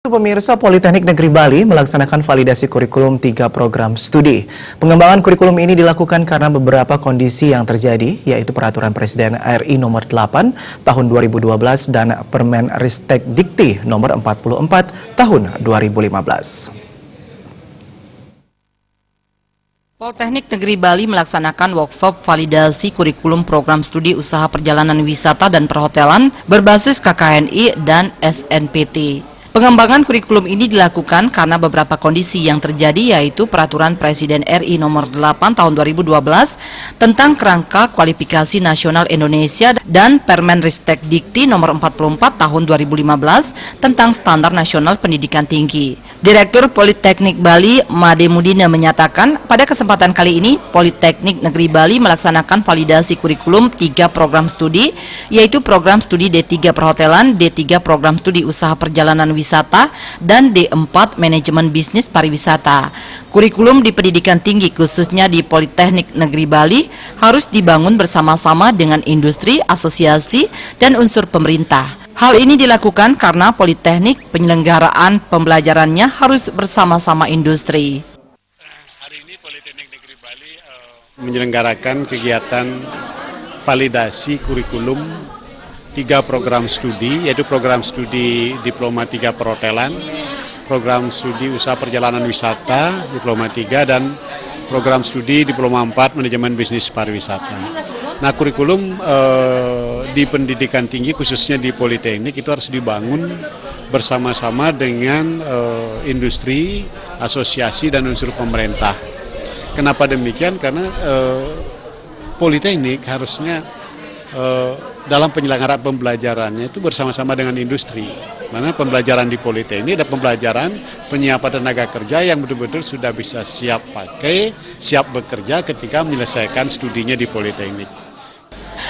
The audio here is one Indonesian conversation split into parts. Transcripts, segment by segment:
Pemirsa, Politeknik Negeri Bali melaksanakan validasi kurikulum 3 program studi. Pengembangan kurikulum ini dilakukan karena beberapa kondisi yang terjadi, yaitu Peraturan Presiden RI Nomor 8 Tahun 2012 dan Permen Ristek Dikti Nomor 44 Tahun 2015. Politeknik Negeri Bali melaksanakan workshop validasi kurikulum program studi usaha perjalanan wisata dan perhotelan berbasis KKNI dan SNPT. Pengembangan kurikulum ini dilakukan karena beberapa kondisi yang terjadi, yaitu Peraturan Presiden RI Nomor 8 Tahun 2012 tentang Kerangka Kualifikasi Nasional Indonesia dan Permen Ristek Dikti Nomor 44 Tahun 2015 tentang Standar Nasional Pendidikan Tinggi. Direktur Politeknik Bali, Made Mudina, menyatakan pada kesempatan kali ini Politeknik Negeri Bali melaksanakan validasi kurikulum 3 program studi, yaitu program studi D3 Perhotelan, D3 Program Studi Usaha Perjalanan Wisata, dan D4 Manajemen Bisnis Pariwisata. Kurikulum di pendidikan tinggi khususnya di Politeknik Negeri Bali harus dibangun bersama-sama dengan industri, asosiasi, dan unsur pemerintah. Hal ini dilakukan karena Politeknik penyelenggaraan pembelajarannya harus bersama-sama industri. Hari ini Politeknik Negeri Bali menyelenggarakan kegiatan validasi kurikulum 3 program studi, yaitu program studi Diploma 3 Perhotelan, program studi Usaha Perjalanan Wisata Diploma 3, dan program studi Diploma 4 Manajemen Bisnis Pariwisata. Nah, kurikulum di pendidikan tinggi khususnya di Politeknik itu harus dibangun bersama-sama dengan industri, asosiasi, dan unsur pemerintah. Kenapa demikian? Karena Politeknik harusnya dalam penyelenggaraan pembelajarannya itu bersama-sama dengan industri. Karena pembelajaran di Politeknik ada pembelajaran penyiapan tenaga kerja yang betul-betul sudah bisa siap pakai, siap bekerja ketika menyelesaikan studinya di Politeknik.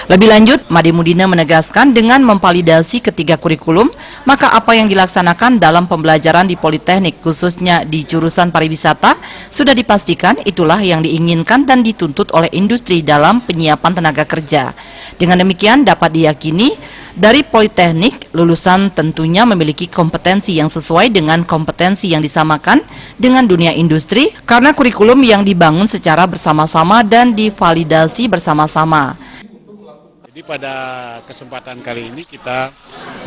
Lebih lanjut, Made Mudina menegaskan dengan memvalidasi ketiga kurikulum, maka apa yang dilaksanakan dalam pembelajaran di Politeknik khususnya di jurusan pariwisata sudah dipastikan itulah yang diinginkan dan dituntut oleh industri dalam penyiapan tenaga kerja. Dengan demikian dapat diyakini dari Politeknik lulusan tentunya memiliki kompetensi yang sesuai dengan kompetensi yang disamakan dengan dunia industri karena kurikulum yang dibangun secara bersama-sama dan divalidasi bersama-sama. Jadi pada kesempatan kali ini kita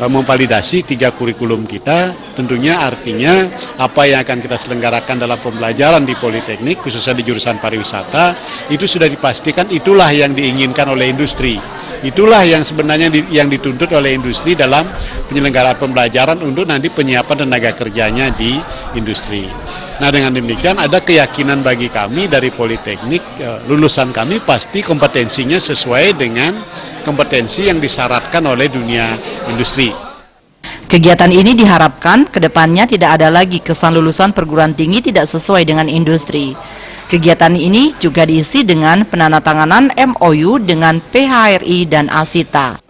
memvalidasi 3 kurikulum kita, tentunya artinya apa yang akan kita selenggarakan dalam pembelajaran di Politeknik, khususnya di jurusan pariwisata, itu sudah dipastikan itulah yang diinginkan oleh industri. Itulah yang sebenarnya yang dituntut oleh industri dalam penyelenggaraan pembelajaran untuk nanti penyiapan tenaga kerjanya di industri. Nah, dengan demikian ada keyakinan bagi kami dari Politeknik, lulusan kami pasti kompetensinya sesuai dengan kompetensi yang disyaratkan oleh dunia industri. Kegiatan ini diharapkan kedepannya tidak ada lagi kesan lulusan perguruan tinggi tidak sesuai dengan industri. Kegiatan ini juga diisi dengan penandatanganan MOU dengan PHRI dan Asita.